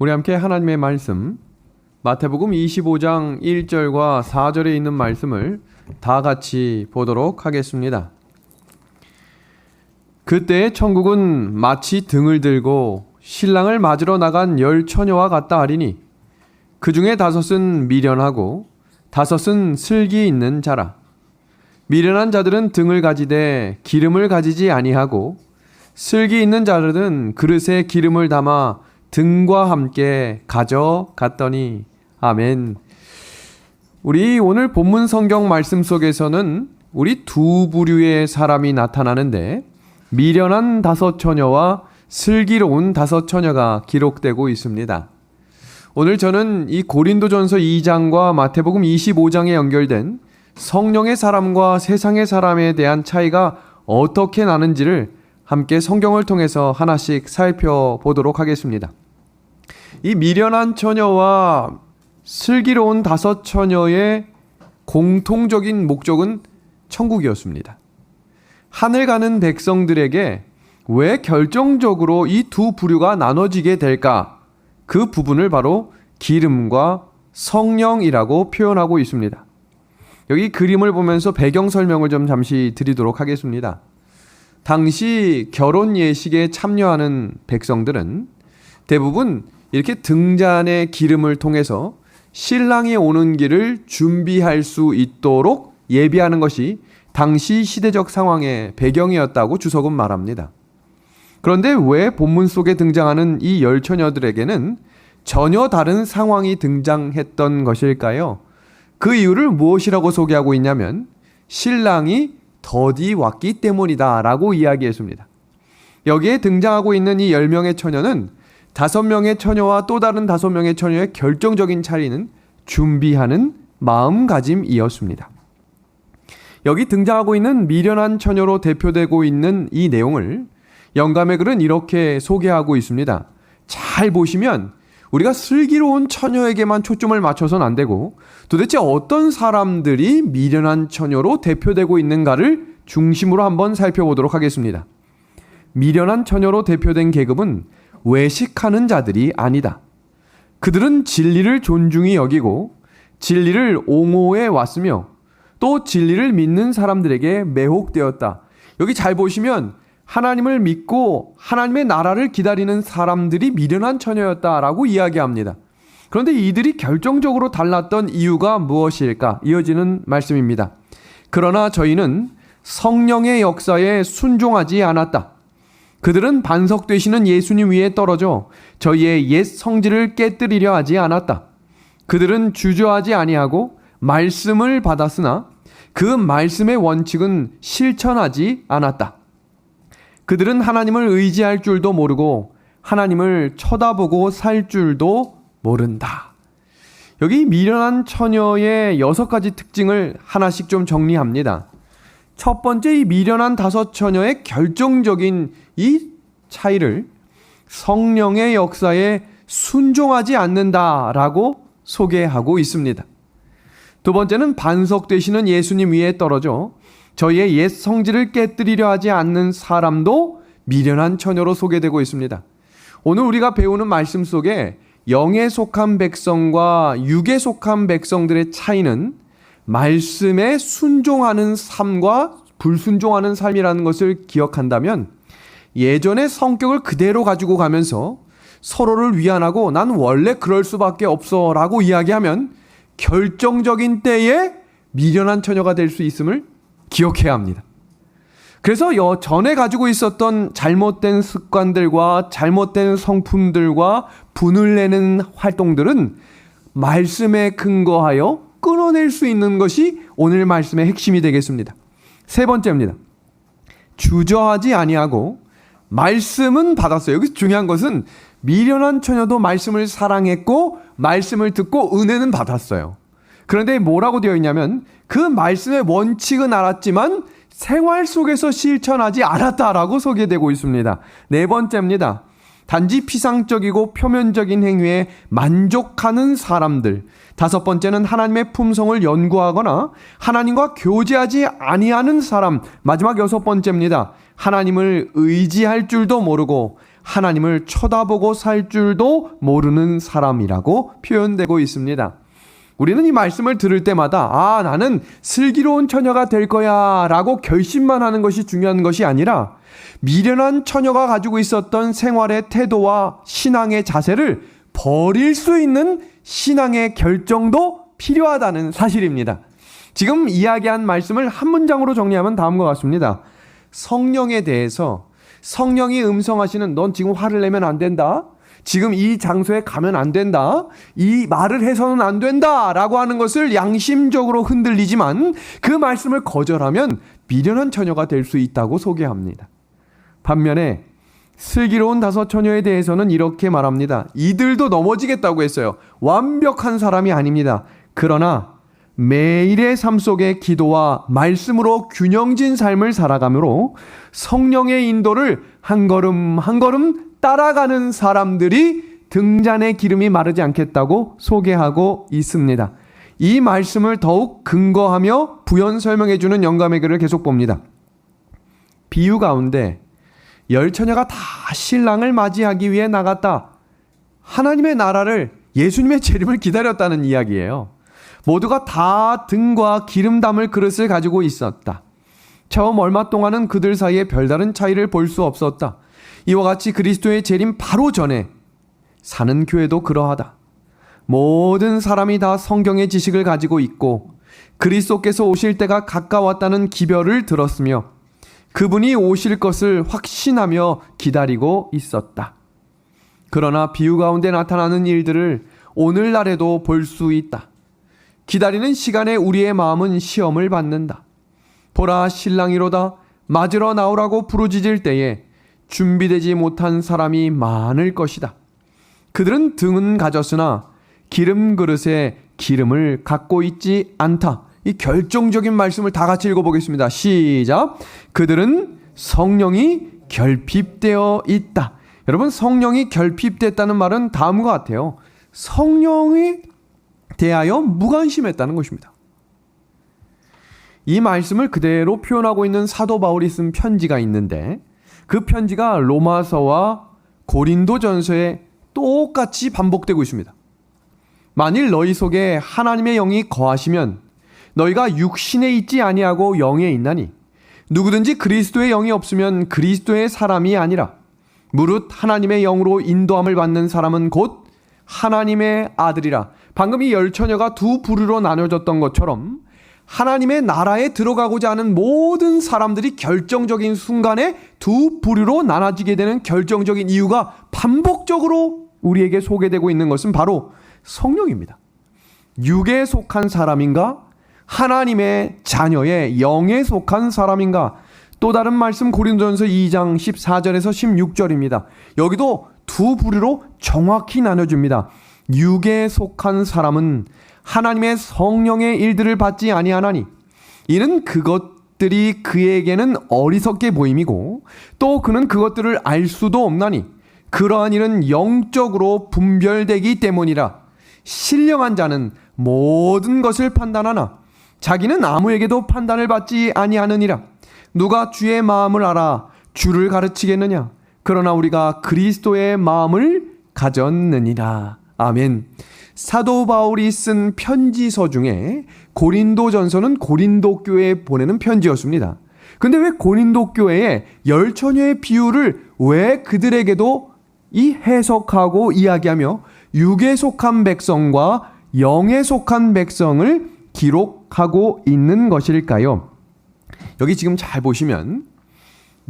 우리 함께 하나님의 말씀 마태복음 25장 1절과 4절에 있는 말씀을 다 같이 보도록 하겠습니다. 그때 천국은 마치 등을 들고 신랑을 맞으러 나간 10 처녀와 같다 하리니 그 중에 5은 미련하고 5은 슬기 있는 자라. 미련한 자들은 등을 가지되 기름을 가지지 아니하고 슬기 있는 자들은 그릇에 기름을 담아 등과 함께 가져갔더니. 아멘. 우리 오늘 본문 성경 말씀 속에서는 우리 두 부류의 사람이 나타나는데 미련한 5 처녀와 슬기로운 5 처녀가 기록되고 있습니다. 오늘 저는 이 고린도전서 2장과 마태복음 25장에 연결된 성령의 사람과 세상의 사람에 대한 차이가 어떻게 나는지를 함께 성경을 통해서 하나씩 살펴보도록 하겠습니다. 이 미련한 처녀와 슬기로운 5 처녀의 공통적인 목적은 천국이었습니다. 하늘 가는 백성들에게 왜 결정적으로 이 두 부류가 나눠지게 될까? 그 부분을 바로 기름과 성령이라고 표현하고 있습니다. 여기 그림을 보면서 배경 설명을 좀 잠시 드리도록 하겠습니다. 당시 결혼 예식에 참여하는 백성들은 대부분 이렇게 등잔의 기름을 통해서 신랑이 오는 길을 준비할 수 있도록 예비하는 것이 당시 시대적 상황의 배경이었다고 주석은 말합니다. 그런데 왜 본문 속에 등장하는 이 10 처녀들에게는 전혀 다른 상황이 등장했던 것일까요? 그 이유를 무엇이라고 소개하고 있냐면 신랑이 더디 왔기 때문이다 라고 이야기했습니다. 여기에 등장하고 있는 이 10명의 처녀는 5명의 처녀와 또 다른 5명의 처녀의 결정적인 차이는 준비하는 마음가짐이었습니다. 여기 등장하고 있는 미련한 처녀로 대표되고 있는 이 내용을 영감의 글은 이렇게 소개하고 있습니다. 잘 보시면 우리가 슬기로운 처녀에게만 초점을 맞춰서는 안 되고 도대체 어떤 사람들이 미련한 처녀로 대표되고 있는가를 중심으로 한번 살펴보도록 하겠습니다. 미련한 처녀로 대표된 계급은 외식하는 자들이 아니다. 그들은 진리를 존중히 여기고 진리를 옹호해 왔으며 또 진리를 믿는 사람들에게 매혹되었다. 여기 잘 보시면 하나님을 믿고 하나님의 나라를 기다리는 사람들이 미련한 처녀였다라고 이야기합니다. 그런데 이들이 결정적으로 달랐던 이유가 무엇일까? 이어지는 말씀입니다. 그러나 저희는 성령의 역사에 순종하지 않았다. 그들은 반석 되시는 예수님 위에 떨어져 저희의 옛 성질을 깨뜨리려 하지 않았다. 그들은 주저하지 아니하고 말씀을 받았으나 그 말씀의 원칙은 실천하지 않았다. 그들은 하나님을 의지할 줄도 모르고 하나님을 쳐다보고 살 줄도 모른다. 여기 미련한 처녀의 6가지 특징을 하나씩 좀 정리합니다. 첫 번째, 이 미련한 5 처녀의 결정적인 이 차이를 성령의 역사에 순종하지 않는다라고 소개하고 있습니다. 두 번째는 반석 되시는 예수님 위에 떨어져 저희의 옛 성질을 깨뜨리려 하지 않는 사람도 미련한 처녀로 소개되고 있습니다. 오늘 우리가 배우는 말씀 속에 영에 속한 백성과 육에 속한 백성들의 차이는 말씀에 순종하는 삶과 불순종하는 삶이라는 것을 기억한다면 예전의 성격을 그대로 가지고 가면서 서로를 위안하고 난 원래 그럴 수밖에 없어 라고 이야기하면 결정적인 때에 미련한 처녀가 될 수 있음을 기억해야 합니다. 그래서 전에 가지고 있었던 잘못된 습관들과 잘못된 성품들과 분을 내는 활동들은 말씀에 근거하여 끊어낼 수 있는 것이 오늘 말씀의 핵심이 되겠습니다. 세 번째입니다. 주저하지 아니하고 말씀은 받았어요. 여기서 중요한 것은 미련한 처녀도 말씀을 사랑했고 말씀을 듣고 은혜는 받았어요. 그런데 뭐라고 되어 있냐면 그 말씀의 원칙은 알았지만 생활 속에서 실천하지 않았다라고 소개되고 있습니다. 네 번째입니다. 단지 피상적이고 표면적인 행위에 만족하는 사람들. 5번째는 하나님의 품성을 연구하거나 하나님과 교제하지 아니하는 사람. 마지막 6번째입니다. 하나님을 의지할 줄도 모르고 하나님을 쳐다보고 살 줄도 모르는 사람이라고 표현되고 있습니다. 우리는 이 말씀을 들을 때마다 나는 슬기로운 처녀가 될 거야 라고 결심만 하는 것이 중요한 것이 아니라 미련한 처녀가 가지고 있었던 생활의 태도와 신앙의 자세를 버릴 수 있는 신앙의 결정도 필요하다는 사실입니다. 지금 이야기한 말씀을 한 문장으로 정리하면 다음과 같습니다. 성령에 대해서 성령이 음성하시는 넌 지금 화를 내면 안 된다. 지금 이 장소에 가면 안 된다. 이 말을 해서는 안 된다. 라고 하는 것을 양심적으로 흔들리지만 그 말씀을 거절하면 미련한 처녀가 될 수 있다고 소개합니다. 반면에 슬기로운 다섯 처녀에 대해서는 이렇게 말합니다. 이들도 넘어지겠다고 했어요. 완벽한 사람이 아닙니다. 그러나 매일의 삶 속의 기도와 말씀으로 균형진 삶을 살아가므로 성령의 인도를 한 걸음 한 걸음 따라가는 사람들이 등잔의 기름이 마르지 않겠다고 소개하고 있습니다. 이 말씀을 더욱 근거하며 부연 설명해주는 영감의 글을 계속 봅니다. 비유 가운데 열 처녀가 다 신랑을 맞이하기 위해 나갔다. 하나님의 나라를 예수님의 재림을 기다렸다는 이야기예요. 모두가 다 등과 기름 담을 그릇을 가지고 있었다. 처음 얼마 동안은 그들 사이에 별다른 차이를 볼 수 없었다. 이와 같이 그리스도의 재림 바로 전에 사는 교회도 그러하다. 모든 사람이 다 성경의 지식을 가지고 있고 그리스도께서 오실 때가 가까웠다는 기별을 들었으며 그분이 오실 것을 확신하며 기다리고 있었다. 그러나 비유 가운데 나타나는 일들을 오늘날에도 볼 수 있다. 기다리는 시간에 우리의 마음은 시험을 받는다. 보라, 신랑이로다 맞으러 나오라고 부르짖을 때에 준비되지 못한 사람이 많을 것이다. 그들은 등은 가졌으나 기름 그릇에 기름을 갖고 있지 않다. 이 결정적인 말씀을 다 같이 읽어보겠습니다. 시작. 그들은 성령이 결핍되어 있다. 여러분, 성령이 결핍됐다는 말은 다음과 같아요. 성령에 대하여 무관심했다는 것입니다. 이 말씀을 그대로 표현하고 있는 사도 바울이 쓴 편지가 있는데 그 편지가 로마서와 고린도전서에 똑같이 반복되고 있습니다. 만일 너희 속에 하나님의 영이 거하시면 너희가 육신에 있지 아니하고 영에 있나니 누구든지 그리스도의 영이 없으면 그리스도의 사람이 아니라 무릇 하나님의 영으로 인도함을 받는 사람은 곧 하나님의 아들이라. 방금 이 열 처녀가 두 부류로 나눠졌던 것처럼 하나님의 나라에 들어가고자 하는 모든 사람들이 결정적인 순간에 두 부류로 나눠지게 되는 결정적인 이유가 반복적으로 우리에게 소개되고 있는 것은 바로 성령입니다. 육에 속한 사람인가? 하나님의 자녀의 영에 속한 사람인가? 또 다른 말씀 고린도전서 2장 14절에서 16절입니다. 여기도 두 부류로 정확히 나눠줍니다. 육에 속한 사람은 하나님의 성령의 일들을 받지 아니하나니 이는 그것들이 그에게는 어리석게 보임이고 또 그는 그것들을 알 수도 없나니 그러한 일은 영적으로 분별되기 때문이라. 신령한 자는 모든 것을 판단하나 자기는 아무에게도 판단을 받지 아니하느니라. 누가 주의 마음을 알아 주를 가르치겠느냐? 그러나 우리가 그리스도의 마음을 가졌느니라. 아멘. 사도 바울이 쓴 편지서 중에 고린도전서는 고린도 교회에 보내는 편지였습니다. 근데 왜 고린도 교회에 열 처녀의 비유를 왜 그들에게도 이 해석하고 이야기하며 육에 속한 백성과 영에 속한 백성을 기록하고 있는 것일까요? 여기 지금 잘 보시면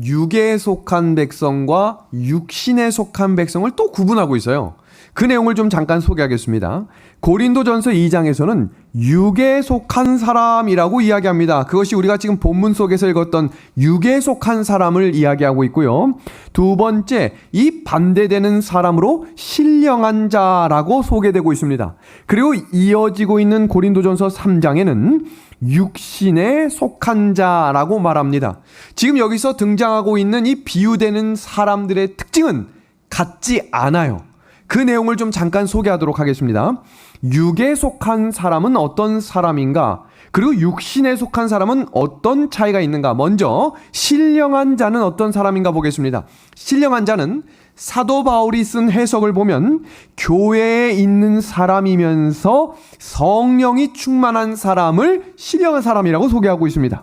육에 속한 백성과 육신에 속한 백성을 또 구분하고 있어요. 그 내용을 좀 잠깐 소개하겠습니다. 고린도전서 2장에서는 육에 속한 사람이라고 이야기합니다. 그것이 우리가 지금 본문 속에서 읽었던 육에 속한 사람을 이야기하고 있고요. 두 번째, 이 반대되는 사람으로 신령한 자라고 소개되고 있습니다. 그리고 이어지고 있는 고린도전서 3장에는 육신에 속한 자라고 말합니다. 지금 여기서 등장하고 있는 이 비유되는 사람들의 특징은 같지 않아요. 그 내용을 좀 잠깐 소개하도록 하겠습니다. 육에 속한 사람은 어떤 사람인가? 그리고 육신에 속한 사람은 어떤 차이가 있는가? 먼저 신령한 자는 어떤 사람인가 보겠습니다. 신령한 자는 사도 바울이 쓴 해석을 보면 교회에 있는 사람이면서 성령이 충만한 사람을 신령한 사람이라고 소개하고 있습니다.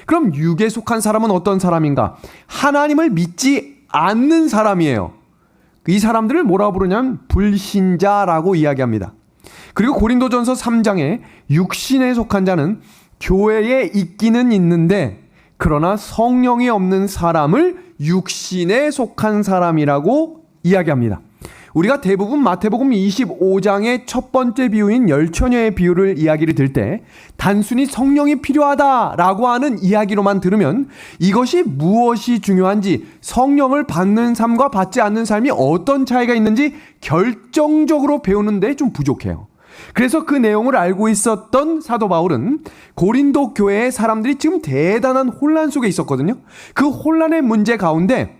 그럼 육에 속한 사람은 어떤 사람인가? 하나님을 믿지 않는 사람이에요. 이 사람들을 뭐라고 부르냐면 불신자라고 이야기합니다. 그리고 고린도전서 3장에 육신에 속한 자는 교회에 있기는 있는데 그러나 성령이 없는 사람을 육신에 속한 사람이라고 이야기합니다. 우리가 대부분 마태복음 25장의 첫 번째 비유인 열처녀의 비유를 이야기를 들 때 단순히 성령이 필요하다라고 하는 이야기로만 들으면 이것이 무엇이 중요한지, 성령을 받는 삶과 받지 않는 삶이 어떤 차이가 있는지 결정적으로 배우는데 좀 부족해요. 그래서 그 내용을 알고 있었던 사도 바울은 고린도 교회의 사람들이 지금 대단한 혼란 속에 있었거든요. 그 혼란의 문제 가운데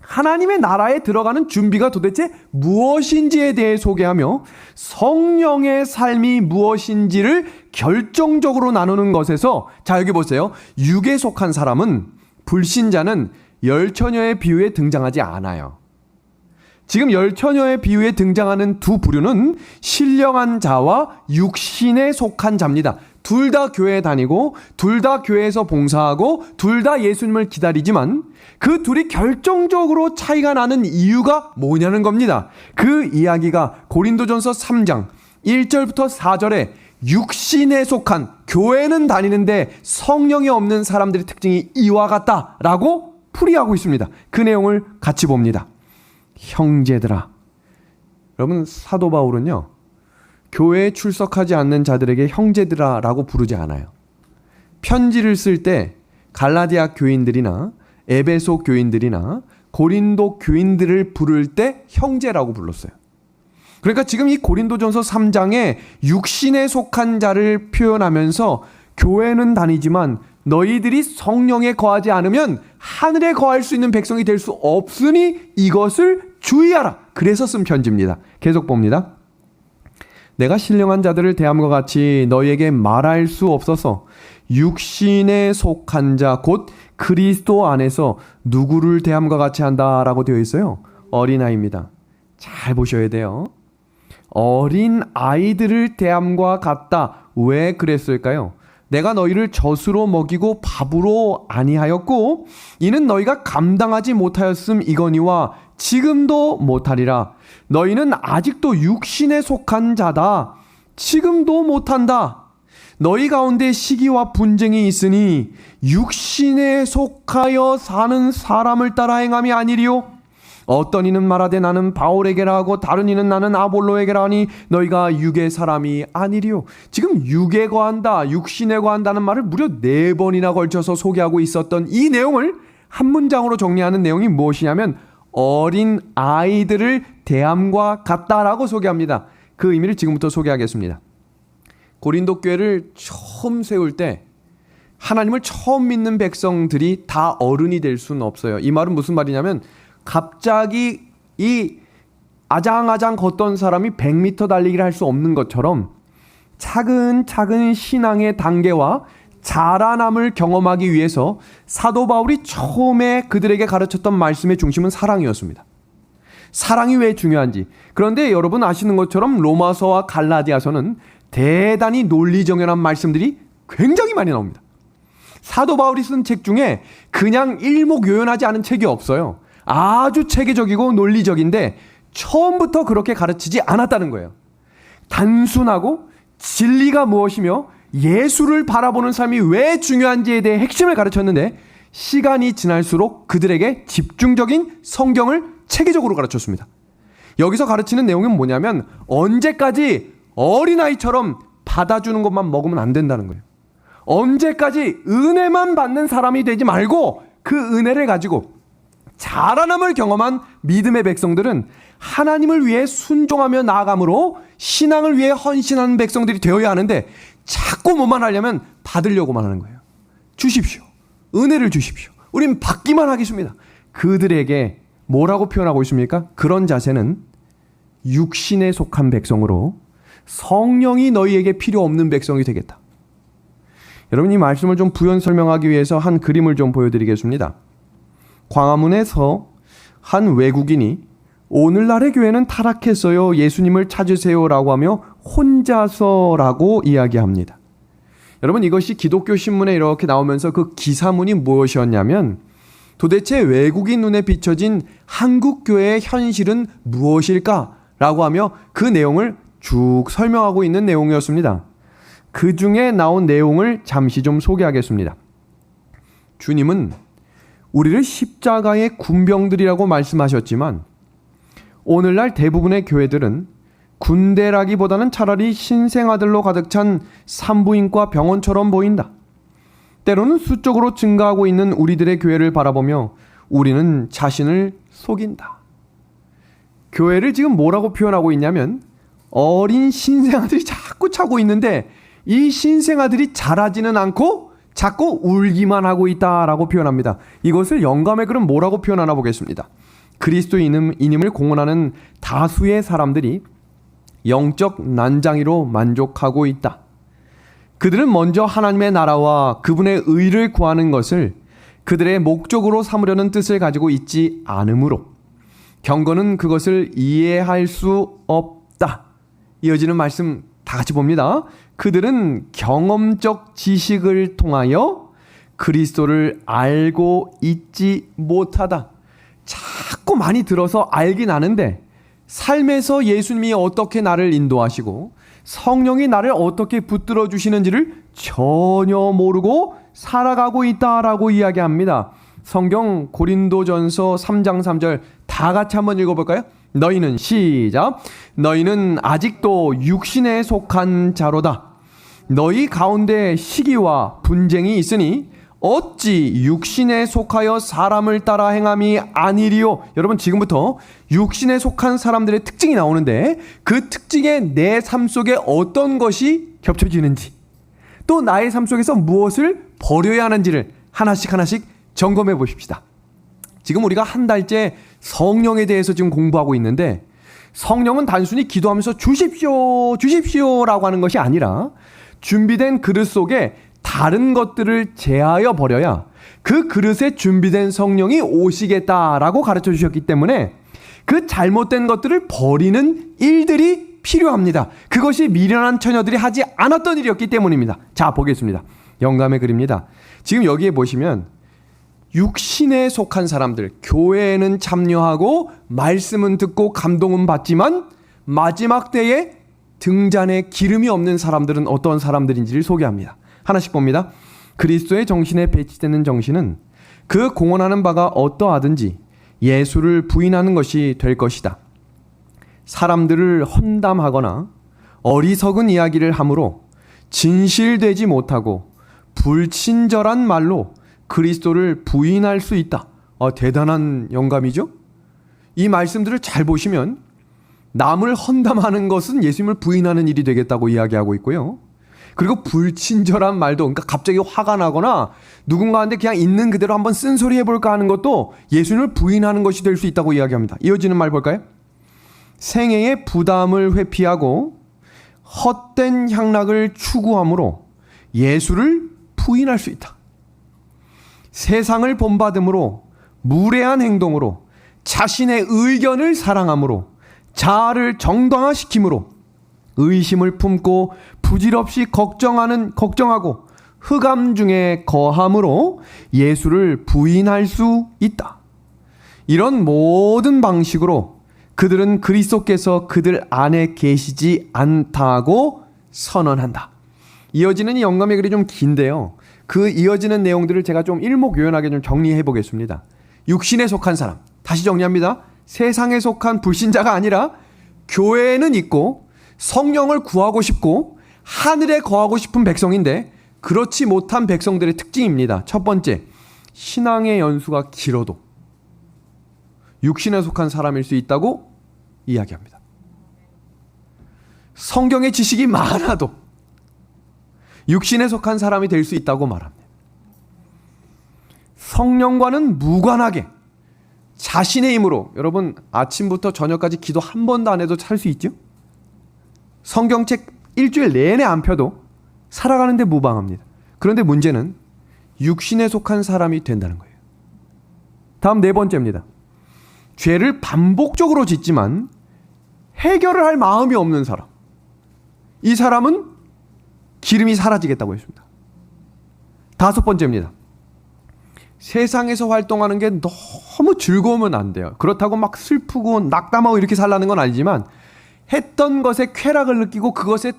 하나님의 나라에 들어가는 준비가 도대체 무엇인지에 대해 소개하며 성령의 삶이 무엇인지를 결정적으로 나누는 것에서, 자 여기 보세요. 육에 속한 사람은, 불신자는 열처녀의 비유에 등장하지 않아요. 지금 열처녀의 비유에 등장하는 두 부류는 신령한 자와 육신에 속한 자입니다. 둘 다 교회에 다니고 둘 다 교회에서 봉사하고 둘 다 예수님을 기다리지만 그 둘이 결정적으로 차이가 나는 이유가 뭐냐는 겁니다. 그 이야기가 고린도전서 3장 1절부터 4절에 육신에 속한, 교회는 다니는데 성령이 없는 사람들의 특징이 이와 같다라고 풀이하고 있습니다. 그 내용을 같이 봅니다. 형제들아. 여러분, 사도 바울은요, 교회에 출석하지 않는 자들에게 형제들아 라고 부르지 않아요. 편지를 쓸 때 갈라디아 교인들이나 에베소 교인들이나 고린도 교인들을 부를 때 형제라고 불렀어요. 그러니까 지금 이 고린도전서 3장에 육신에 속한 자를 표현하면서 교회는 다니지만 너희들이 성령에 거하지 않으면 하늘에 거할 수 있는 백성이 될 수 없으니 이것을 주의하라. 그래서 쓴 편지입니다. 계속 봅니다. 내가 신령한 자들을 대함과 같이 너희에게 말할 수 없어서 육신에 속한 자 곧 그리스도 안에서 누구를 대함과 같이 한다라고 되어 있어요. 어린아이입니다. 잘 보셔야 돼요. 어린 아이들을 대함과 같다. 왜 그랬을까요? 내가 너희를 젖으로 먹이고 밥으로 아니하였고 이는 너희가 감당하지 못하였음이거니와 지금도 못하리라. 너희는 아직도 육신에 속한 자다. 지금도 못한다. 너희 가운데 시기와 분쟁이 있으니 육신에 속하여 사는 사람을 따라 행함이 아니리요. 어떤 이는 말하되 나는 바울에게라 하고 다른 이는 나는 아볼로에게라 하니 너희가 육의 사람이 아니리요. 지금 육에 거한다, 육신에 거한다는 말을 무려 4번이나 걸쳐서 소개하고 있었던 이 내용을 한 문장으로 정리하는 내용이 무엇이냐면 어린 아이들을 대함과 같다라고 소개합니다. 그 의미를 지금부터 소개하겠습니다. 고린도 교회를 처음 세울 때 하나님을 처음 믿는 백성들이 다 어른이 될 수는 없어요. 이 말은 무슨 말이냐면 갑자기 이 아장아장 걷던 사람이 100m 달리기를 할 수 없는 것처럼 차근차근 신앙의 단계와 자라남을 경험하기 위해서 사도 바울이 처음에 그들에게 가르쳤던 말씀의 중심은 사랑이었습니다. 사랑이 왜 중요한지. 그런데 여러분 아시는 것처럼 로마서와 갈라디아서는 대단히 논리정연한 말씀들이 굉장히 많이 나옵니다. 사도 바울이 쓴 책 중에 그냥 일목요연하지 않은 책이 없어요. 아주 체계적이고 논리적인데 처음부터 그렇게 가르치지 않았다는 거예요. 단순하고 진리가 무엇이며 예수를 바라보는 삶이 왜 중요한지에 대해 핵심을 가르쳤는데 시간이 지날수록 그들에게 집중적인 성경을 체계적으로 가르쳤습니다. 여기서 가르치는 내용은 뭐냐면 언제까지 어린아이처럼 받아주는 것만 먹으면 안 된다는 거예요. 언제까지 은혜만 받는 사람이 되지 말고 그 은혜를 가지고 자라남을 경험한 믿음의 백성들은 하나님을 위해 순종하며 나아감으로 신앙을 위해 헌신하는 백성들이 되어야 하는데 자꾸 뭐만 하려면 받으려고만 하는 거예요. 주십시오. 은혜를 주십시오. 우린 받기만 하겠습니다. 그들에게 뭐라고 표현하고 있습니까? 그런 자세는 육신에 속한 백성으로 성령이 너희에게 필요 없는 백성이 되겠다. 여러분, 이 말씀을 좀 부연 설명하기 위해서 한 그림을 좀 보여드리겠습니다. 광화문에서 한 외국인이 오늘날의 교회는 타락했어요. 예수님을 찾으세요라고 하며 혼자서라고 이야기합니다. 여러분, 이것이 기독교 신문에 이렇게 나오면서 그 기사문이 무엇이었냐면 도대체 외국인 눈에 비춰진 한국 교회의 현실은 무엇일까라고 하며 그 내용을 쭉 설명하고 있는 내용이었습니다. 그 중에 나온 내용을 잠시 좀 소개하겠습니다. 주님은 우리를 십자가의 군병들이라고 말씀하셨지만 오늘날 대부분의 교회들은 군대라기보다는 차라리 신생아들로 가득 찬 산부인과 병원처럼 보인다. 때로는 수적으로 증가하고 있는 우리들의 교회를 바라보며 우리는 자신을 속인다. 교회를 지금 뭐라고 표현하고 있냐면 어린 신생아들이 자꾸 차고 있는데 이 신생아들이 자라지는 않고 자꾸 울기만 하고 있다라고 표현합니다. 이것을 영감의 글은 뭐라고 표현하나 보겠습니다. 그리스도인임을 공언하는 다수의 사람들이 영적 난장이로 만족하고 있다. 그들은 먼저 하나님의 나라와 그분의 의를 구하는 것을 그들의 목적으로 삼으려는 뜻을 가지고 있지 않으므로 경건은 그것을 이해할 수 없다. 이어지는 말씀 다 같이 봅니다. 그들은 경험적 지식을 통하여 그리스도를 알고 있지 못하다. 자꾸 많이 들어서 알긴 아는데 삶에서 예수님이 어떻게 나를 인도하시고 성령이 나를 어떻게 붙들어 주시는지를 전혀 모르고 살아가고 있다라고 이야기합니다. 성경 고린도전서 3장 3절 다 같이 한번 읽어볼까요? 너희는 시작. 너희는 아직도 육신에 속한 자로다. 너희 가운데 시기와 분쟁이 있으니 어찌 육신에 속하여 사람을 따라 행함이 아니리요. 여러분, 지금부터 육신에 속한 사람들의 특징이 나오는데 그 특징에 내 삶 속에 어떤 것이 겹쳐지는지 또 나의 삶 속에서 무엇을 버려야 하는지를 하나씩 점검해 보십시다. 지금 우리가 한 달째 성령에 대해서 지금 공부하고 있는데 성령은 단순히 기도하면서 주십시오라고 하는 것이 아니라 준비된 그릇 속에 다른 것들을 제하여 버려야 그 그릇에 준비된 성령이 오시겠다라고 가르쳐 주셨기 때문에 그 잘못된 것들을 버리는 일들이 필요합니다. 그것이 미련한 처녀들이 하지 않았던 일이었기 때문입니다. 자, 보겠습니다. 영감의 글입니다. 지금 여기에 보시면 육신에 속한 사람들, 교회에는 참여하고 말씀은 듣고 감동은 받지만 마지막 때에 등잔에 기름이 없는 사람들은 어떤 사람들인지를 소개합니다. 하나씩 봅니다. 그리스도의 정신에 배치되는 정신은 그 공언하는 바가 어떠하든지 예수를 부인하는 것이 될 것이다. 사람들을 헌담하거나 어리석은 이야기를 함으로 진실되지 못하고 불친절한 말로 그리스도를 부인할 수 있다. 대단한 영감이죠? 이 말씀들을 잘 보시면 남을 헌담하는 것은 예수님을 부인하는 일이 되겠다고 이야기하고 있고요. 그리고 불친절한 말도, 그러니까 갑자기 화가 나거나 누군가한테 그냥 있는 그대로 한번 쓴소리 해볼까 하는 것도 예수님을 부인하는 것이 될 수 있다고 이야기합니다. 이어지는 말 볼까요? 생애의 부담을 회피하고 헛된 향락을 추구함으로 예수를 부인할 수 있다. 세상을 본받음으로 무례한 행동으로 자신의 의견을 사랑함으로 자아를 정당화시킴으로 의심을 품고 부질없이 걱정하고 흑암 중에 거함으로 예수를 부인할 수 있다. 이런 모든 방식으로 그들은 그리스도께서 그들 안에 계시지 않다고 선언한다. 이어지는 이 영감의 글이 좀 긴데요. 그 이어지는 내용들을 제가 좀 일목요연하게 좀 정리해 보겠습니다. 육신에 속한 사람, 다시 정리합니다. 세상에 속한 불신자가 아니라 교회에는 있고 성령을 구하고 싶고 하늘에 거하고 싶은 백성인데 그렇지 못한 백성들의 특징입니다. 첫 번째, 신앙의 연수가 길어도 육신에 속한 사람일 수 있다고 이야기합니다. 성경의 지식이 많아도 육신에 속한 사람이 될 수 있다고 말합니다. 성령과는 무관하게 자신의 힘으로, 여러분 아침부터 저녁까지 기도 한 번도 안 해도 살 수 있죠? 성경책 일주일 내내 안 펴도 살아가는데 무방합니다. 그런데 문제는 육신에 속한 사람이 된다는 거예요. 다음 네 번째입니다. 죄를 반복적으로 짓지만 해결을 할 마음이 없는 사람. 이 사람은 기름이 사라지겠다고 했습니다. 다섯 번째입니다. 세상에서 활동하는 게 너무 즐거우면 안 돼요. 그렇다고 막 슬프고 낙담하고 이렇게 살라는 건 아니지만 했던 것에 쾌락을 느끼고 그것에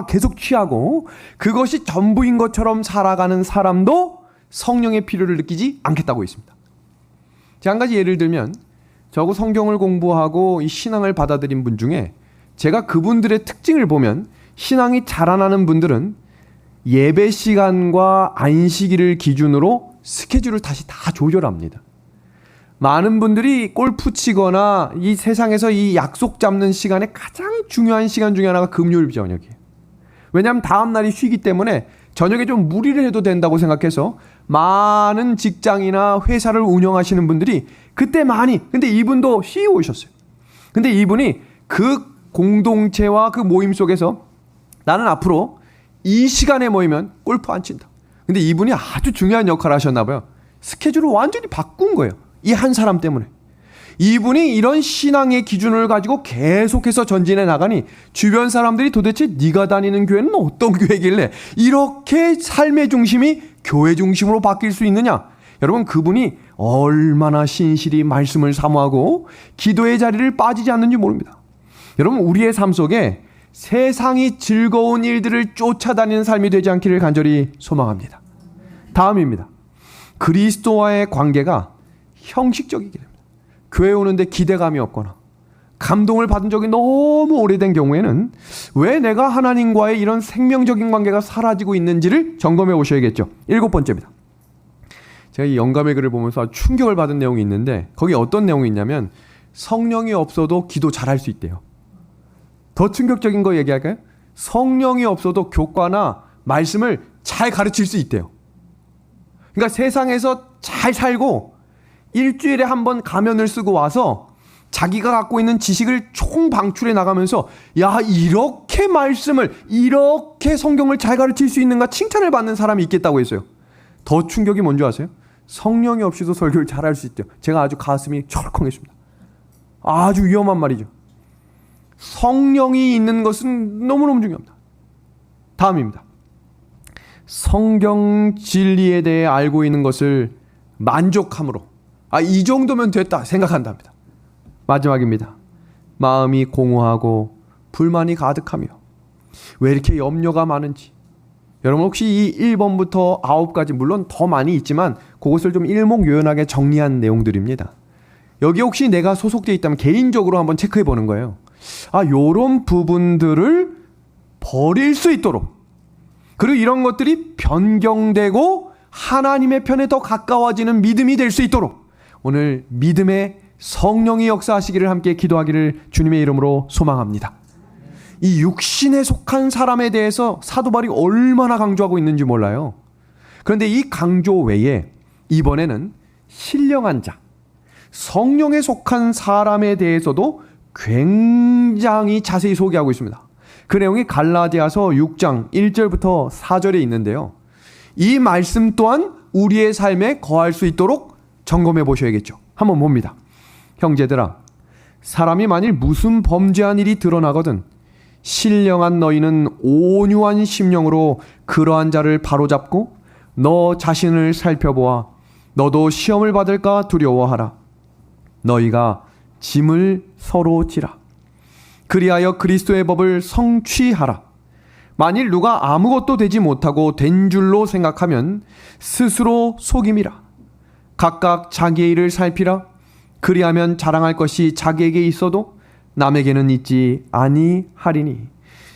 계속 취하고 그것이 전부인 것처럼 살아가는 사람도 성령의 필요를 느끼지 않겠다고 했습니다. 제가 한 가지 예를 들면 저하고 성경을 공부하고 이 신앙을 받아들인 분 중에 제가 그분들의 특징을 보면 신앙이 자라나는 분들은 예배 시간과 안식일을 기준으로 스케줄을 다시 다 조절합니다. 많은 분들이 골프 치거나 이 세상에서 이 약속 잡는 시간에 가장 중요한 시간 중에 하나가 금요일 저녁이에요. 왜냐하면 다음 날이 쉬기 때문에 저녁에 좀 무리를 해도 된다고 생각해서 많은 직장이나 회사를 운영하시는 분들이 그때 근데 이분도 CEO이셨어요. 근데 이분이 그 공동체와 그 모임 속에서 나는 앞으로 이 시간에 모이면 골프 안 친다. 근데 이분이 아주 중요한 역할을 하셨나 봐요. 스케줄을 완전히 바꾼 거예요. 이 한 사람 때문에. 이분이 이런 신앙의 기준을 가지고 계속해서 전진해 나가니 주변 사람들이 도대체 네가 다니는 교회는 어떤 교회길래 이렇게 삶의 중심이 교회 중심으로 바뀔 수 있느냐? 여러분, 그분이 얼마나 신실히 말씀을 사모하고 기도의 자리를 빠지지 않는지 모릅니다. 여러분, 우리의 삶 속에 세상이 즐거운 일들을 쫓아다니는 삶이 되지 않기를 간절히 소망합니다. 다음입니다. 그리스도와의 관계가 형식적이게 됩니다. 교회 오는데 기대감이 없거나 감동을 받은 적이 너무 오래된 경우에는 왜 내가 하나님과의 이런 생명적인 관계가 사라지고 있는지를 점검해 보셔야겠죠. 일곱 번째입니다. 제가 이 영감의 글을 보면서 아주 충격을 받은 내용이 있는데 거기 어떤 내용이 있냐면 성령이 없어도 기도 잘할 수 있대요. 더 충격적인 거 얘기할까요? 성령이 없어도 교과나 말씀을 잘 가르칠 수 있대요. 그러니까 세상에서 잘 살고 일주일에 한 번 가면을 쓰고 와서 자기가 갖고 있는 지식을 총방출해 나가면서 이렇게 말씀을 이렇게 성경을 잘 가르칠 수 있는가 칭찬을 받는 사람이 있겠다고 했어요. 더 충격이 뭔지 아세요? 성령이 없이도 설교를 잘할 수 있대요. 제가 아주 가슴이 철컹했습니다. 아주 위험한 말이죠. 성령이 있는 것은 너무너무 중요합니다. 다음입니다. 성경 진리에 대해 알고 있는 것을 만족함으로 이 정도면 됐다 생각한답니다. 마지막입니다. 마음이 공허하고 불만이 가득하며 왜 이렇게 염려가 많은지. 여러분 혹시 이 1번부터 9까지 물론 더 많이 있지만 그것을 좀 일목요연하게 정리한 내용들입니다. 여기 혹시 내가 소속되어 있다면 개인적으로 한번 체크해 보는 거예요. 요런 부분들을 버릴 수 있도록, 그리고 이런 것들이 변경되고 하나님의 편에 더 가까워지는 믿음이 될 수 있도록 오늘 믿음의 성령이 역사하시기를 함께 기도하기를 주님의 이름으로 소망합니다. 이 육신에 속한 사람에 대해서 사도 바울이 얼마나 강조하고 있는지 몰라요. 그런데 이 강조 외에 이번에는 신령한 자, 성령에 속한 사람에 대해서도 굉장히 자세히 소개하고 있습니다. 그 내용이 갈라디아서 6장 1절부터 4절에 있는데요. 이 말씀 또한 우리의 삶에 거할 수 있도록 점검해 보셔야겠죠. 한번 봅니다. 형제들아, 사람이 만일 무슨 범죄한 일이 드러나거든 신령한 너희는 온유한 심령으로 그러한 자를 바로잡고 너 자신을 살펴보아 너도 시험을 받을까 두려워하라. 너희가 짐을 서로 지라. 그리하여 그리스도의 법을 성취하라. 만일 누가 아무것도 되지 못하고 된 줄로 생각하면 스스로 속임이라. 각각 자기의 일을 살피라. 그리하면 자랑할 것이 자기에게 있어도 남에게는 있지 아니하리니.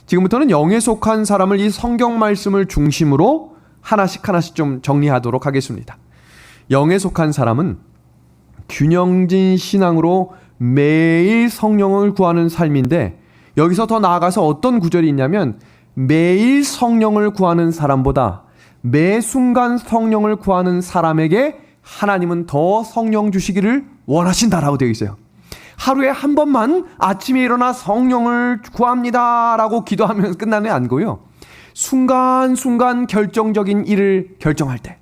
지금부터는 영에 속한 사람을 이 성경 말씀을 중심으로 하나씩 좀 정리하도록 하겠습니다. 영에 속한 사람은 균형진 신앙으로 매일 성령을 구하는 삶인데, 여기서 더 나아가서 어떤 구절이 있냐면 매일 성령을 구하는 사람보다 매 순간 성령을 구하는 사람에게 하나님은 더 성령 주시기를 원하신다라고 되어 있어요. 하루에 한 번만 아침에 일어나 성령을 구합니다 라고 기도하면 끝나는 게 아니고요. 순간순간 결정적인 일을 결정할 때,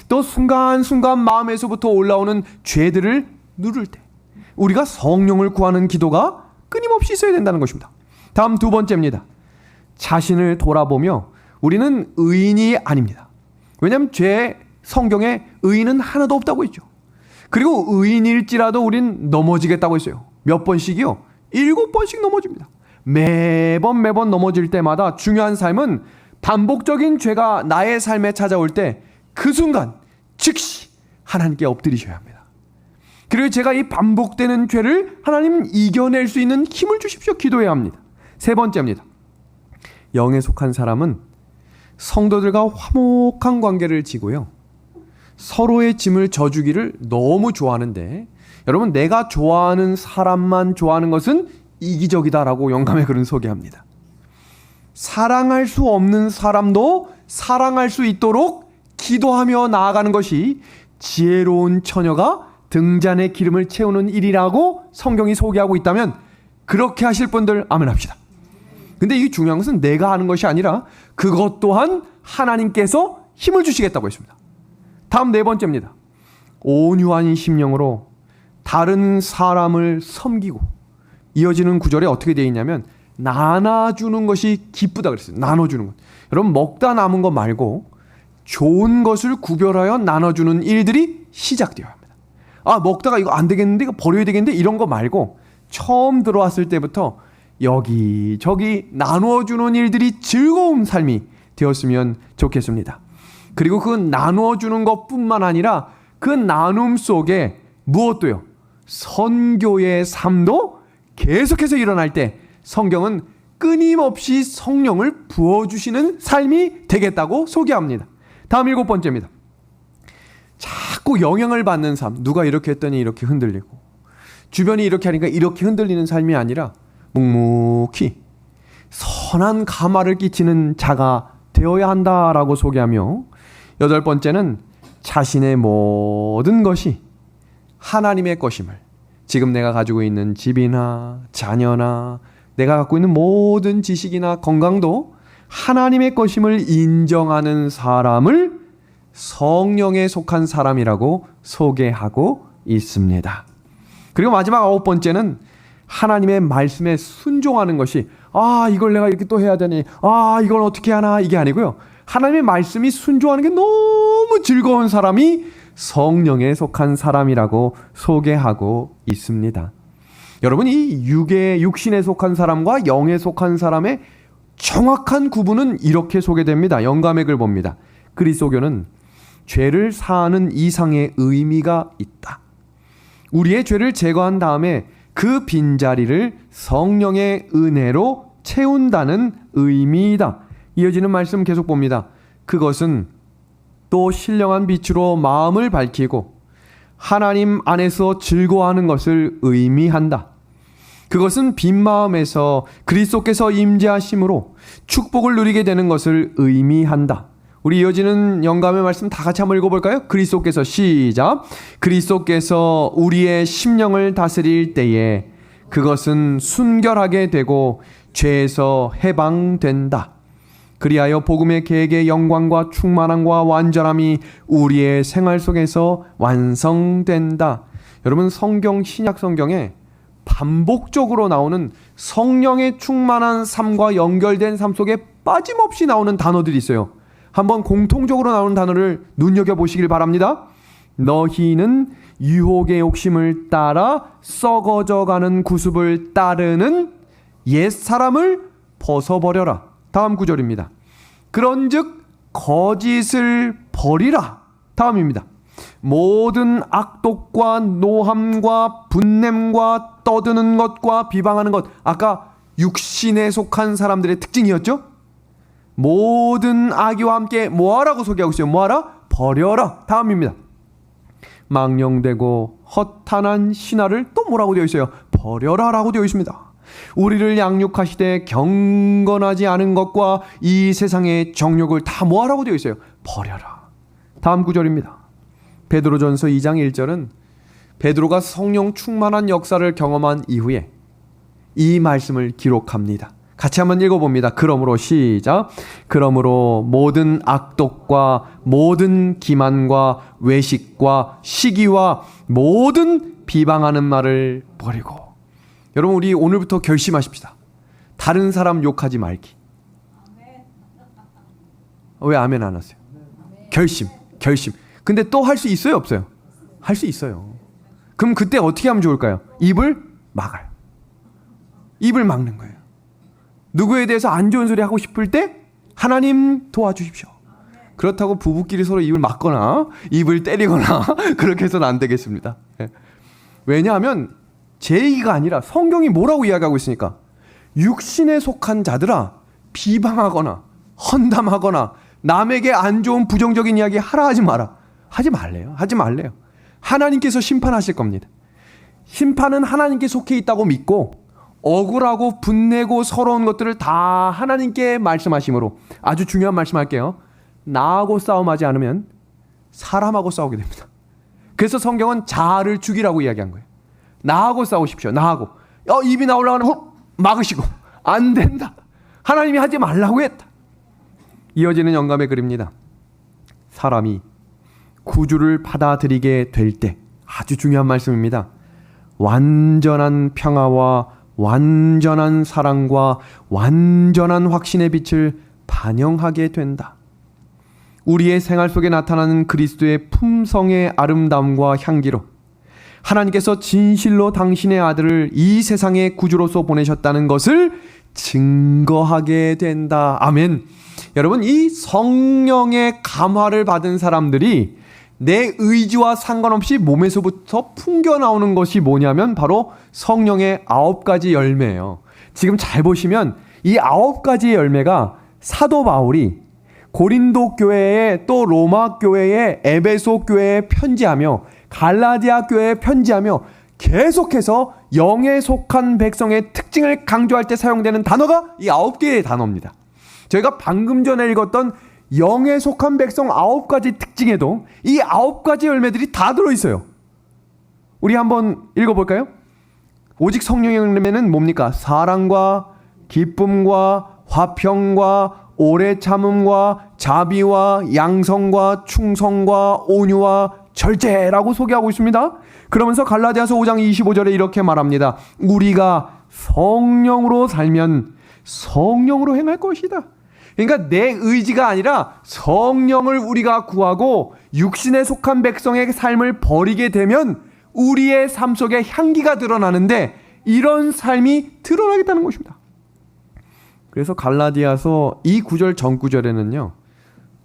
또 순간순간 마음에서부터 올라오는 죄들을 누를 때, 우리가 성령을 구하는 기도가 끊임없이 있어야 된다는 것입니다. 다음 두 번째입니다. 자신을 돌아보며 우리는 의인이 아닙니다. 왜냐하면 성경에 의인은 하나도 없다고 했죠. 그리고 의인일지라도 우린 넘어지겠다고 했어요. 몇 번씩이요? 7번씩 넘어집니다. 매번 넘어질 때마다 중요한 삶은 반복적인 죄가 나의 삶에 찾아올 때 그 순간 즉시 하나님께 엎드리셔야 합니다. 그리고 제가 이 반복되는 죄를 하나님 이겨낼 수 있는 힘을 주십시오. 기도해야 합니다. 세 번째입니다. 영에 속한 사람은 성도들과 화목한 관계를 지고요, 서로의 짐을 져주기를 너무 좋아하는데, 여러분, 내가 좋아하는 사람만 좋아하는 것은 이기적이다라고 영감의 글은 소개합니다. 사랑할 수 없는 사람도 사랑할 수 있도록 기도하며 나아가는 것이 지혜로운 처녀가 등잔에 기름을 채우는 일이라고 성경이 소개하고 있다면 그렇게 하실 분들 아멘 합시다. 근데 이게 중요한 것은 내가 하는 것이 아니라 그것 또한 하나님께서 힘을 주시겠다고 했습니다. 다음 네 번째입니다. 온유한 심령으로 다른 사람을 섬기고, 이어지는 구절에 어떻게 되어 있냐면 나눠주는 것이 기쁘다 그랬어요. 나눠주는 것. 여러분, 먹다 남은 것 말고 좋은 것을 구별하여 나눠주는 일들이 시작되어야 합니다. 먹다가 이거 안 되겠는데, 이거 버려야 되겠는데, 이런 거 말고 처음 들어왔을 때부터 여기저기 나누어주는 일들이 즐거운 삶이 되었으면 좋겠습니다. 그리고 그 나누어주는 것뿐만 아니라 그 나눔 속에 무엇도요? 선교의 삶도 계속해서 일어날 때 성경은 끊임없이 성령을 부어주시는 삶이 되겠다고 소개합니다. 다음 7번째입니다. 자꾸 영향을 받는 삶. 누가 이렇게 했더니 이렇게 흔들리고, 주변이 이렇게 하니까 이렇게 흔들리는 삶이 아니라 묵묵히 선한 감화를 끼치는 자가 되어야 한다라고 소개하며, 8번째는 자신의 모든 것이 하나님의 것임을, 지금 내가 가지고 있는 집이나 자녀나 내가 갖고 있는 모든 지식이나 건강도 하나님의 것임을 인정하는 사람을 성령에 속한 사람이라고 소개하고 있습니다. 그리고 마지막 9번째는 하나님의 말씀에 순종하는 것이, 이걸 내가 이렇게 또 해야 되니, 이걸 어떻게 하나, 이게 아니고요. 하나님의 말씀이 순종하는 게 너무 즐거운 사람이 성령에 속한 사람이라고 소개하고 있습니다. 여러분, 이 육신에 속한 사람과 영에 속한 사람의 정확한 구분은 이렇게 소개됩니다. 영감의 글 봅니다. 그리스도교는 죄를 사하는 이상의 의미가 있다. 우리의 죄를 제거한 다음에 그 빈자리를 성령의 은혜로 채운다는 의미이다. 이어지는 말씀 계속 봅니다. 그것은 또 신령한 빛으로 마음을 밝히고 하나님 안에서 즐거워하는 것을 의미한다. 그것은 빈 마음에서 그리스도께서 임재하심으로 축복을 누리게 되는 것을 의미한다. 우리 이어지는 영감의 말씀 다 같이 한번 읽어볼까요? 그리스도께서, 시작. 그리스도께서 우리의 심령을 다스릴 때에 그것은 순결하게 되고 죄에서 해방된다. 그리하여 복음의 계획의 영광과 충만함과 완전함이 우리의 생활 속에서 완성된다. 여러분, 신약 성경에 반복적으로 나오는 성령의 충만한 삶과 연결된 삶 속에 빠짐없이 나오는 단어들이 있어요. 한번 공통적으로 나오는 단어를 눈여겨보시길 바랍니다. 너희는 유혹의 욕심을 따라 썩어져가는 구습을 따르는 옛사람을 벗어버려라. 다음 구절입니다. 그런즉 거짓을 버리라. 다음입니다. 모든 악독과 노함과 분냄과 떠드는 것과 비방하는 것. 아까 육신에 속한 사람들의 특징이었죠? 모든 악의와 함께 뭐하라고 소개하고 있어요? 뭐하라? 버려라. 다음입니다. 망령되고 허탄한 신화를 또 뭐라고 되어 있어요? 버려라 라고 되어 있습니다. 우리를 양육하시되 경건하지 않은 것과 이 세상의 정욕을 다 뭐하라고 되어 있어요? 버려라. 다음 구절입니다. 베드로전서 2장 1절은 베드로가 성령 충만한 역사를 경험한 이후에 이 말씀을 기록합니다. 같이 한번 읽어봅니다. 그러므로, 시작. 그러므로 모든 악독과 모든 기만과 외식과 시기와 모든 비방하는 말을 버리고. 여러분, 우리 오늘부터 결심하십시다. 다른 사람 욕하지 말기. 왜 아멘 안 하세요? 결심. 근데 또 할 수 있어요, 없어요? 할 수 있어요. 그럼 그때 어떻게 하면 좋을까요? 입을 막아요. 입을 막는 거예요. 누구에 대해서 안 좋은 소리 하고 싶을 때 하나님 도와주십시오. 그렇다고 부부끼리 서로 입을 막거나 입을 때리거나 그렇게 해서는 안 되겠습니다. 왜냐하면 제 얘기가 아니라 성경이 뭐라고 이야기하고 있으니까, 육신에 속한 자들아, 비방하거나 헌담하거나 남에게 안 좋은 부정적인 이야기 하라 하지 마라. 하지 말래요. 하나님께서 심판하실 겁니다. 심판은 하나님께 속해 있다고 믿고, 억울하고 분내고 서러운 것들을 다 하나님께 말씀하심으로, 아주 중요한 말씀할게요. 나하고 싸움하지 않으면 사람하고 싸우게 됩니다. 그래서 성경은 자아를 죽이라고 이야기한 거예요. 나하고 싸우십시오. 나하고. 입이 나오려고 하면 막으시고. 안 된다. 하나님이 하지 말라고 했다. 이어지는 영감의 글입니다. 사람이 구주를 받아들이게 될 때, 아주 중요한 말씀입니다. 완전한 평화와 완전한 사랑과 완전한 확신의 빛을 반영하게 된다. 우리의 생활 속에 나타나는 그리스도의 품성의 아름다움과 향기로 하나님께서 진실로 당신의 아들을 이 세상의 구주로서 보내셨다는 것을 증거하게 된다. 아멘. 여러분, 이 성령의 감화를 받은 사람들이 내 의지와 상관없이 몸에서부터 풍겨나오는 것이 뭐냐면 바로 성령의 9가지 열매예요. 지금 잘 보시면 이 9가지의 열매가 사도 바울이 고린도 교회에, 또 로마 교회에, 에베소 교회에 편지하며 갈라디아 교회에 편지하며 계속해서 영에 속한 백성의 특징을 강조할 때 사용되는 단어가 이 9개의 단어입니다. 저희가 방금 전에 읽었던 영에 속한 백성 9가지 특징에도 이 9가지 열매들이 다 들어있어요. 우리 한번 읽어볼까요? 오직 성령의 열매는 뭡니까? 사랑과 기쁨과 화평과 오래 참음과 자비와 양성과 충성과 온유와 절제라고 소개하고 있습니다. 그러면서 갈라디아서 5장 25절에 이렇게 말합니다. 우리가 성령으로 살면 성령으로 행할 것이다. 그러니까 내 의지가 아니라 성령을 우리가 구하고 육신에 속한 백성의 삶을 버리게 되면 우리의 삶 속에 향기가 드러나는데, 이런 삶이 드러나겠다는 것입니다. 그래서 갈라디아서 이 구절 전 구절에는요,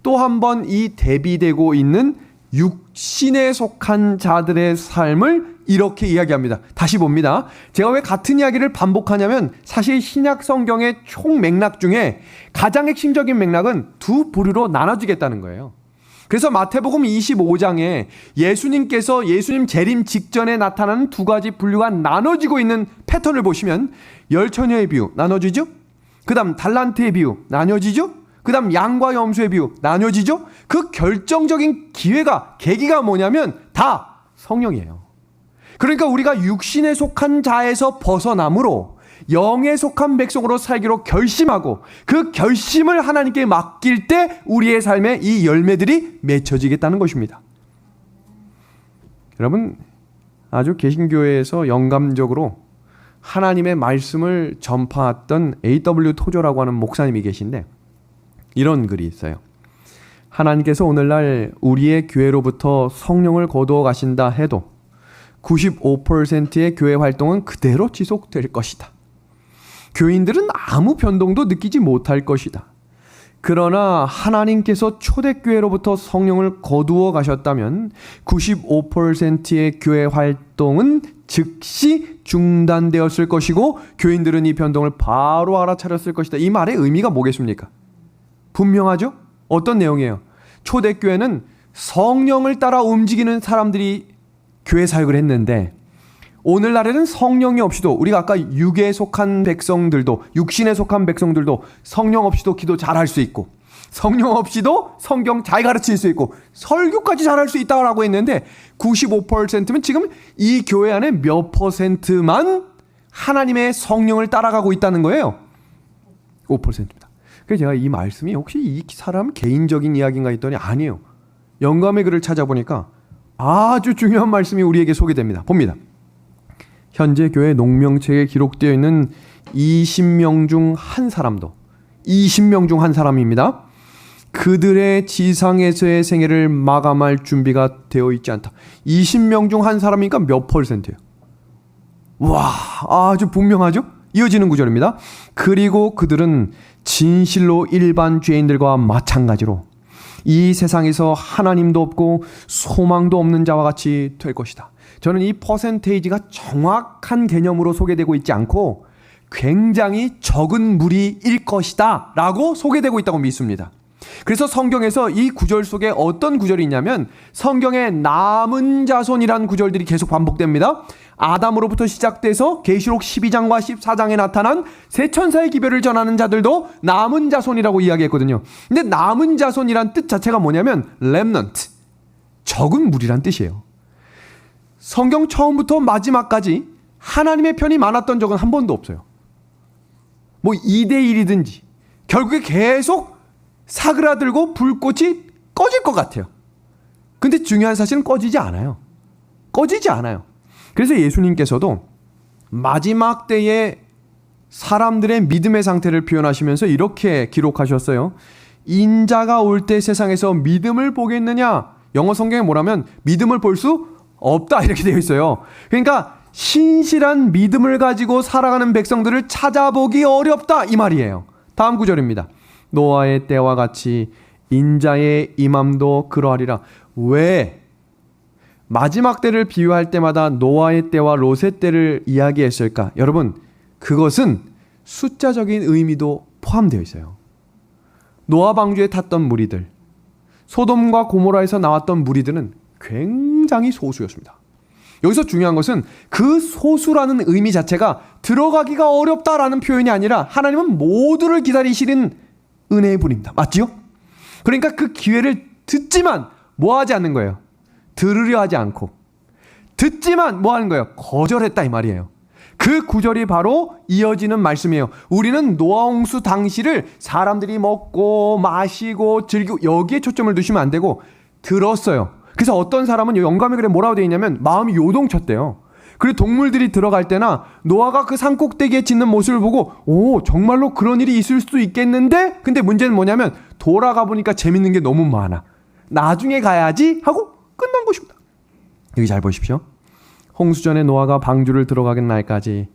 또 한 번 이 대비되고 있는 육신에 속한 자들의 삶을 이렇게 이야기합니다. 다시 봅니다. 제가 왜 같은 이야기를 반복하냐면, 사실 신약 성경의 총 맥락 중에 가장 핵심적인 맥락은 두 부류로 나눠지겠다는 거예요. 그래서 마태복음 25장에 예수님께서 예수님 재림 직전에 나타나는 두 가지 분류가 나눠지고 있는 패턴을 보시면, 열처녀의 비유 나눠지죠? 그 다음 달란트의 비유 나눠지죠? 그 다음 양과 염소의 비유 나눠지죠? 그 결정적인 계기가 뭐냐면 다 성령이에요. 그러니까 우리가 육신에 속한 자에서 벗어남으로 영에 속한 백성으로 살기로 결심하고, 그 결심을 하나님께 맡길 때 우리의 삶에 이 열매들이 맺혀지겠다는 것입니다. 여러분, 아주 개신교회에서 영감적으로 하나님의 말씀을 전파했던 A.W. 토조라고 하는 목사님이 계신데, 이런 글이 있어요. 하나님께서 오늘날 우리의 교회로부터 성령을 거두어 가신다 해도 95%의 교회 활동은 그대로 지속될 것이다. 교인들은 아무 변동도 느끼지 못할 것이다. 그러나 하나님께서 초대교회로부터 성령을 거두어 가셨다면 95%의 교회 활동은 즉시 중단되었을 것이고, 교인들은 이 변동을 바로 알아차렸을 것이다. 이 말의 의미가 뭐겠습니까? 분명하죠? 어떤 내용이에요? 초대교회는 성령을 따라 움직이는 사람들이 교회 사역을 했는데, 오늘날에는 성령이 없이도, 우리가 아까 육에 속한 백성들도, 육신에 속한 백성들도 성령 없이도 기도 잘할 수 있고, 성령 없이도 성경 잘 가르칠 수 있고, 설교까지 잘할 수 있다고 했는데, 95%면 지금 이 교회 안에 몇 %만 하나님의 성령을 따라가고 있다는 거예요. 5%입니다. 그래서 제가 이 말씀이 혹시 이 사람 개인적인 이야기인가 했더니 아니에요. 영감의 글을 찾아보니까 아주 중요한 말씀이 우리에게 소개됩니다. 봅니다. 현재 교회 농명책에 기록되어 있는 20명 중 한 사람도 20명 중 한 사람입니다. 그들의 지상에서의 생애를 마감할 준비가 되어 있지 않다. 20명 중 한 사람이니까 몇 %예요? 와, 아주 분명하죠? 이어지는 구절입니다. 그리고 그들은 진실로 일반 죄인들과 마찬가지로 이 세상에서 하나님도 없고 소망도 없는 자와 같이 될 것이다. 저는 이 퍼센테이지가 정확한 개념으로 소개되고 있지 않고 굉장히 적은 무리일 것이다 라고 소개되고 있다고 믿습니다. 그래서 성경에서 이 구절 속에 어떤 구절이 있냐면 성경에 남은 자손이라는 구절들이 계속 반복됩니다. 아담으로부터 시작돼서 계시록 12장과 14장에 나타난 새 천사의 기별을 전하는 자들도 남은 자손이라고 이야기했거든요. 근데 남은 자손이란 뜻 자체가 뭐냐면 remnant, 적은 무리란 뜻이에요. 성경 처음부터 마지막까지 하나님의 편이 많았던 적은 한 번도 없어요. 뭐 2대1이든지 결국에 계속 사그라들고 불꽃이 꺼질 것 같아요. 근데 중요한 사실은 꺼지지 않아요. 꺼지지 않아요. 그래서 예수님께서도 마지막 때에 사람들의 믿음의 상태를 표현하시면서 이렇게 기록하셨어요. 인자가 올 때 세상에서 믿음을 보겠느냐? 영어 성경에 뭐라면 믿음을 볼 수 없다 이렇게 되어 있어요. 그러니까 신실한 믿음을 가지고 살아가는 백성들을 찾아보기 어렵다 이 말이에요. 다음 구절입니다. 노아의 때와 같이 인자의 임함도 그러하리라. 왜 마지막 때를 비유할 때마다 노아의 때와 롯의 때를 이야기했을까? 여러분, 그것은 숫자적인 의미도 포함되어 있어요. 노아 방주에 탔던 무리들, 소돔과 고모라에서 나왔던 무리들은 굉장히 소수였습니다. 여기서 중요한 것은 그 소수라는 의미 자체가 들어가기가 어렵다라는 표현이 아니라 하나님은 모두를 기다리시는 은혜의 분입니다. 맞지요? 그러니까 그 기회를 듣지만 뭐 하지 않는 거예요? 들으려 하지 않고 듣지만 뭐 하는 거예요? 거절했다 이 말이에요. 그 구절이 바로 이어지는 말씀이에요. 우리는 노아홍수 당시를 사람들이 먹고 마시고 즐기고 여기에 초점을 두시면 안 되고 들었어요. 그래서 어떤 사람은 영감의 글에 뭐라고 되어 있냐면 마음이 요동쳤대요. 그리고 동물들이 들어갈 때나 노아가 그 산꼭대기에 짖는 모습을 보고 오 정말로 그런 일이 있을 수도 있겠는데 근데 문제는 뭐냐면 돌아가 보니까 재밌는 게 너무 많아. 나중에 가야지 하고 끝난 것입니다. 여기 잘 보십시오. 홍수전에 노아가 방주를 들어가는 날까지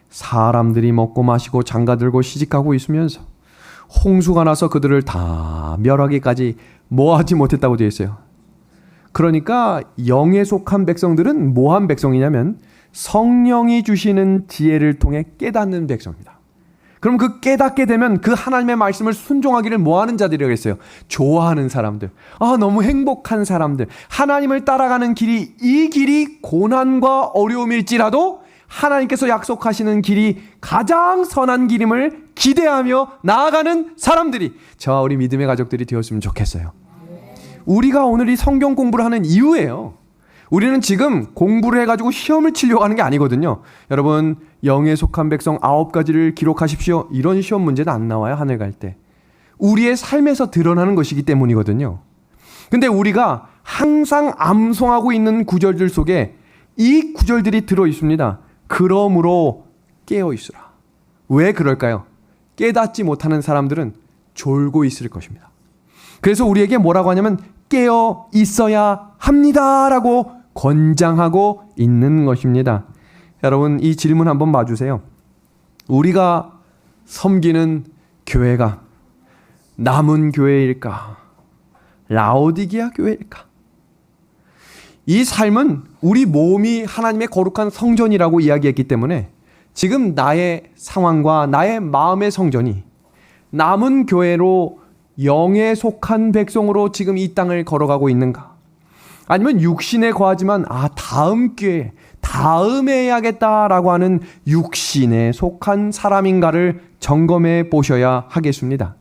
사람들이 먹고 마시고 장가들고 시집가고 있으면서 홍수가 나서 그들을 다 멸하기까지 뭐하지 못했다고 되어 있어요. 그러니까 영에 속한 백성들은 뭐한 백성이냐면 성령이 주시는 지혜를 통해 깨닫는 백성입니다. 그럼 그 깨닫게 되면 그 하나님의 말씀을 순종하기를 뭐하는 자들이라고 했어요? 좋아하는 사람들. 아, 너무 행복한 사람들. 하나님을 따라가는 길이 이 길이 고난과 어려움일지라도 하나님께서 약속하시는 길이 가장 선한 길임을 기대하며 나아가는 사람들이 저와 우리 믿음의 가족들이 되었으면 좋겠어요. 우리가 오늘 이 성경 공부를 하는 이유예요. 우리는 지금 공부를 해가지고 시험을 치려고 하는 게 아니거든요. 여러분, 영에 속한 백성 9가지를 기록하십시오. 이런 시험 문제는 안 나와요. 하늘 갈 때. 우리의 삶에서 드러나는 것이기 때문이거든요. 근데 우리가 항상 암송하고 있는 구절들 속에 이 구절들이 들어있습니다. 그러므로 깨어있으라. 왜 그럴까요? 깨닫지 못하는 사람들은 졸고 있을 것입니다. 그래서 우리에게 뭐라고 하냐면 깨어 있어야 합니다라고 권장하고 있는 것입니다. 여러분, 이 질문 한번 봐주세요. 우리가 섬기는 교회가 남은 교회일까? 라오디게아 교회일까? 이 삶은 우리 몸이 하나님의 거룩한 성전이라고 이야기했기 때문에 지금 나의 상황과 나의 마음의 성전이 남은 교회로 영에 속한 백성으로 지금 이 땅을 걸어가고 있는가? 아니면 육신에 거하지만 다음 기회에 다음에 해야겠다라고 하는 육신에 속한 사람인가를 점검해 보셔야 하겠습니다.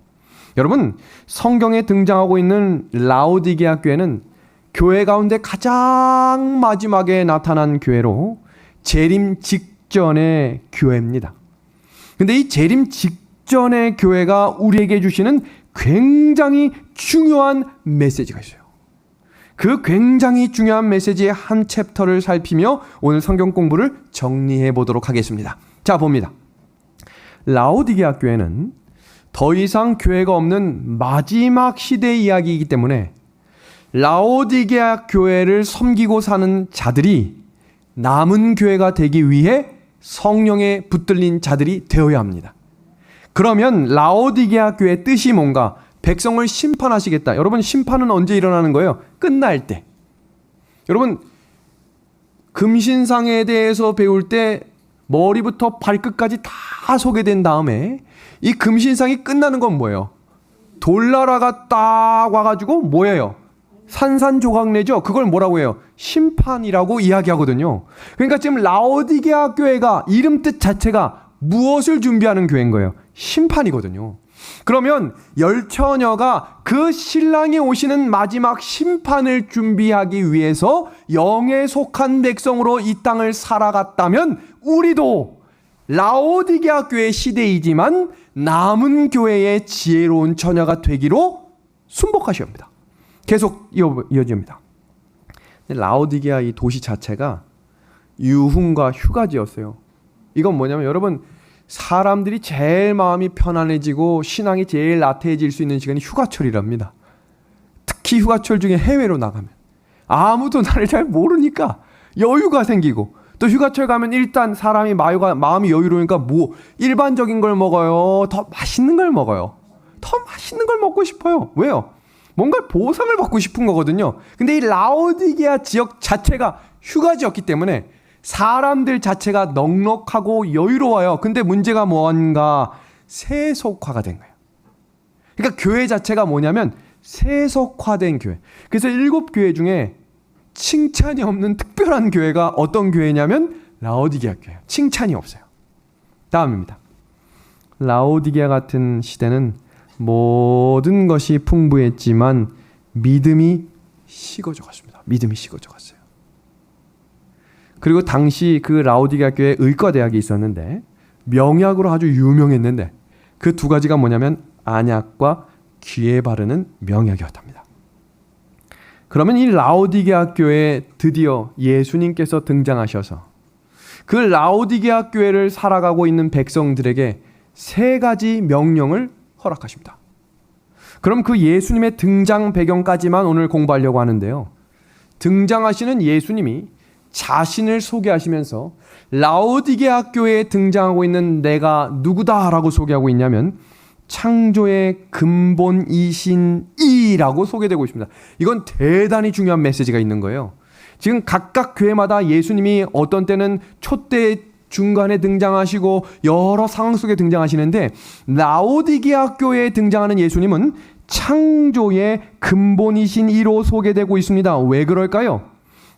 여러분, 성경에 등장하고 있는 라오디게아 교회는 교회 가운데 가장 마지막에 나타난 교회로 재림 직전의 교회입니다. 근데 이 재림 직전의 교회가 우리에게 주시는 굉장히 중요한 메시지가 있어요. 그 굉장히 중요한 메시지의 한 챕터를 살피며 오늘 성경 공부를 정리해 보도록 하겠습니다. 자, 봅니다. 라오디게아 교회는 더 이상 교회가 없는 마지막 시대의 이야기이기 때문에 라오디게아 교회를 섬기고 사는 자들이 남은 교회가 되기 위해 성령에 붙들린 자들이 되어야 합니다. 그러면 라오디게아 교회의 뜻이 뭔가? 백성을 심판하시겠다. 여러분, 심판은 언제 일어나는 거예요? 끝날 때. 여러분, 금신상에 대해서 배울 때 머리부터 발끝까지 다 소개된 다음에 이 금신상이 끝나는 건 뭐예요? 돌나라가 딱 와가지고 뭐예요? 산산조각 내죠? 그걸 뭐라고 해요? 심판이라고 이야기하거든요. 그러니까 지금 라오디게아 교회가 이름 뜻 자체가 무엇을 준비하는 교회인 거예요? 심판이거든요. 그러면 열처녀가 그 신랑이 오시는 마지막 심판을 준비하기 위해서 영에 속한 백성으로 이 땅을 살아갔다면 우리도 라오디게아 교회 시대이지만 남은 교회의 지혜로운 처녀가 되기로 순복하셔야 합니다. 계속 이어집니다. 라오디게아 이 도시 자체가 유흥과 휴가지였어요. 이건 뭐냐면 여러분, 사람들이 제일 마음이 편안해지고 신앙이 제일 나태해질 수 있는 시간이 휴가철이랍니다. 특히 휴가철 중에 해외로 나가면 아무도 나를 잘 모르니까 여유가 생기고, 또 휴가철 가면 일단 사람이 마음이 여유로우니까 뭐 일반적인 걸 먹어요? 더 맛있는 걸 먹어요. 더 맛있는 걸 먹고 싶어요. 왜요? 뭔가 보상을 받고 싶은 거거든요. 근데 이 라오디게아 지역 자체가 휴가지였기 때문에 사람들 자체가 넉넉하고 여유로워요. 근데 문제가 뭔가 세속화가 된 거예요. 그러니까 교회 자체가 뭐냐면 세속화된 교회. 그래서 7교회 중에 칭찬이 없는 특별한 교회가 어떤 교회냐면 라오디게아 교회예요. 칭찬이 없어요. 다음입니다. 라오디게아 같은 시대는 모든 것이 풍부했지만 믿음이 식어져 갔습니다. 믿음이 식어져 갔어요. 그리고 당시 그 라오디게아 교회에 의과대학이 있었는데 명약으로 아주 유명했는데 그 두 가지가 뭐냐면 안약과 귀에 바르는 명약이었답니다. 그러면 이 라오디게아 교회에 드디어 예수님께서 등장하셔서 그 라오디게아 교회를 살아가고 있는 백성들에게 3가지 명령을 허락하십니다. 그럼 그 예수님의 등장 배경까지만 오늘 공부하려고 하는데요. 등장하시는 예수님이 자신을 소개하시면서 라오디게아 교회에 등장하고 있는 내가 누구다라고 소개하고 있냐면 창조의 근본이신 이라고 소개되고 있습니다. 이건 대단히 중요한 메시지가 있는 거예요. 지금 각각 교회마다 예수님이 어떤 때는 촛대 중간에 등장하시고 여러 상황 속에 등장하시는데 라오디게아 교회에 등장하는 예수님은 창조의 근본이신 이로 소개되고 있습니다. 왜 그럴까요?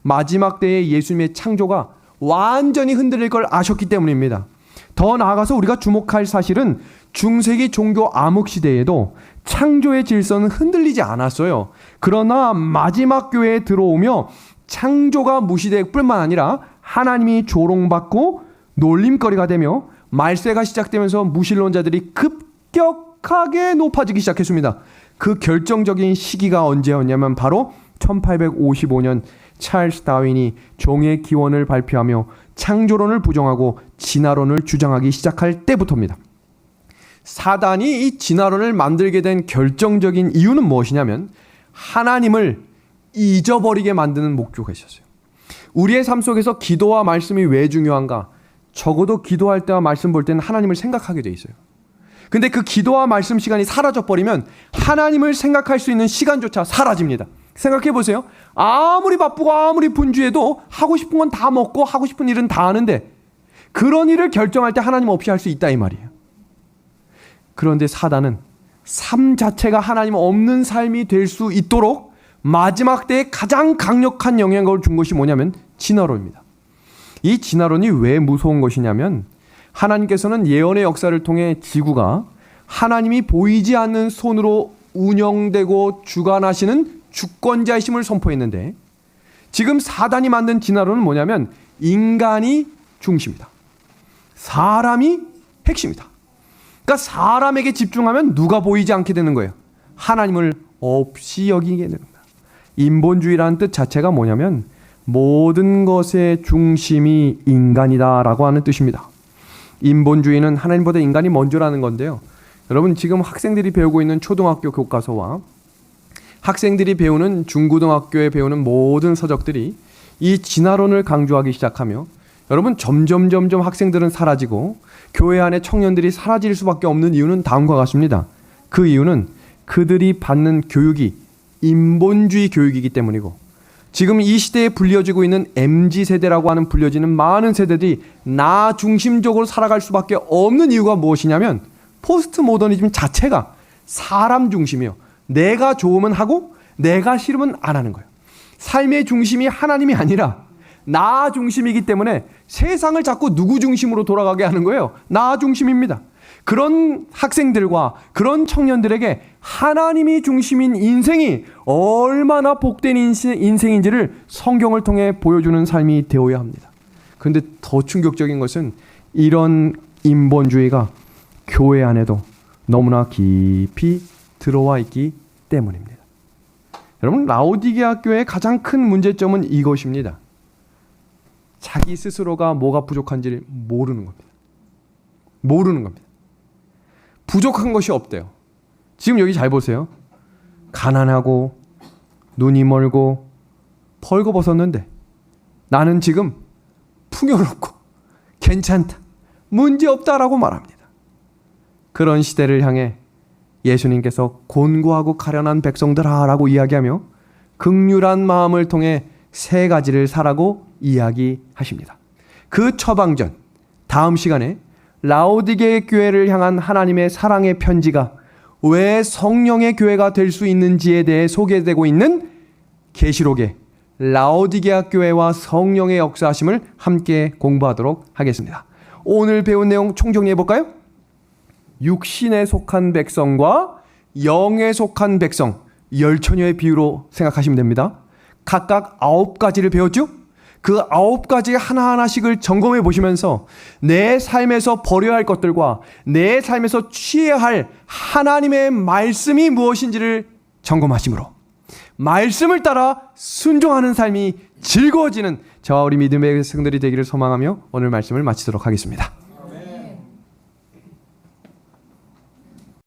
마지막 때의 예수님의 창조가 완전히 흔들릴 걸 아셨기 때문입니다. 더 나아가서 우리가 주목할 사실은 중세기 종교 암흑 시대에도 창조의 질서는 흔들리지 않았어요. 그러나 마지막 교회에 들어오며 창조가 무시될 뿐만 아니라 하나님이 조롱받고 놀림거리가 되며 말세가 시작되면서 무신론자들이 급격하게 높아지기 시작했습니다. 그 결정적인 시기가 언제였냐면 바로 1855년 찰스 다윈이 종의 기원을 발표하며 창조론을 부정하고 진화론을 주장하기 시작할 때부터입니다. 사단이 이 진화론을 만들게 된 결정적인 이유는 무엇이냐면 하나님을 잊어버리게 만드는 목표가 있었어요. 우리의 삶 속에서 기도와 말씀이 왜 중요한가? 적어도 기도할 때와 말씀 볼 때는 하나님을 생각하게 돼 있어요. 근데 그 기도와 말씀 시간이 사라져버리면 하나님을 생각할 수 있는 시간조차 사라집니다. 생각해 보세요. 아무리 바쁘고 아무리 분주해도 하고 싶은 건 다 먹고 하고 싶은 일은 다 하는데 그런 일을 결정할 때 하나님 없이 할 수 있다 이 말이에요. 그런데 사단은 삶 자체가 하나님 없는 삶이 될 수 있도록 마지막 때에 가장 강력한 영향을 준 것이 뭐냐면 진화론입니다. 이 진화론이 왜 무서운 것이냐면 하나님께서는 예언의 역사를 통해 지구가 하나님이 보이지 않는 손으로 운영되고 주관하시는 주권자이심을 선포했는데 지금 사단이 만든 진화론은 뭐냐면 인간이 중심이다. 사람이 핵심이다. 그러니까 사람에게 집중하면 누가 보이지 않게 되는 거예요? 하나님을 없이 여기게 되는 거예요. 인본주의라는 뜻 자체가 뭐냐면 모든 것의 중심이 인간이다라고 하는 뜻입니다. 인본주의는 하나님보다 인간이 먼저라는 건데요. 여러분 지금 학생들이 배우고 있는 초등학교 교과서와 학생들이 배우는 중고등학교에 배우는 모든 서적들이 이 진화론을 강조하기 시작하며 여러분 점점 학생들은 사라지고 교회 안에 청년들이 사라질 수밖에 없는 이유는 다음과 같습니다. 그 이유는 그들이 받는 교육이 인본주의 교육이기 때문이고 지금 이 시대에 불려지고 있는 MZ세대라고 하는 불려지는 많은 세대들이 나 중심적으로 살아갈 수밖에 없는 이유가 무엇이냐면 포스트 모더니즘 자체가 사람 중심이요. 내가 좋으면 하고 내가 싫으면 안 하는 거예요. 삶의 중심이 하나님이 아니라 나 중심이기 때문에 세상을 자꾸 누구 중심으로 돌아가게 하는 거예요. 나 중심입니다. 그런 학생들과 그런 청년들에게 하나님이 중심인 인생이 얼마나 복된 인생인지를 성경을 통해 보여주는 삶이 되어야 합니다. 그런데 더 충격적인 것은 이런 인본주의가 교회 안에도 너무나 깊이 들어와 있기 때문입니다. 여러분, 라오디게아 교회의 가장 큰 문제점은 이것입니다. 자기 스스로가 뭐가 부족한지를 모르는 겁니다. 모르는 겁니다. 부족한 것이 없대요. 지금 여기 잘 보세요. 가난하고 눈이 멀고 벌거벗었는데 나는 지금 풍요롭고 괜찮다, 문제없다라고 말합니다. 그런 시대를 향해 예수님께서 곤고하고 가련한 백성들아라고 이야기하며 긍휼한 마음을 통해 세 가지를 사라고 이야기하십니다. 그 처방전, 다음 시간에 라오디게아 교회를 향한 하나님의 사랑의 편지가 왜 성령의 교회가 될 수 있는지에 대해 소개되고 있는 계시록의 라오디게아 교회와 성령의 역사하심을 함께 공부하도록 하겠습니다. 오늘 배운 내용 총정리해 볼까요? 육신에 속한 백성과 영에 속한 백성, 열처녀의 비유로 생각하시면 됩니다. 각각 9가지를 배웠죠? 그 9가지 하나하나씩을 점검해 보시면서 내 삶에서 버려야 할 것들과 내 삶에서 취해야 할 하나님의 말씀이 무엇인지를 점검하심으로 말씀을 따라 순종하는 삶이 즐거워지는 저와 우리 믿음의 백성들이 되기를 소망하며 오늘 말씀을 마치도록 하겠습니다.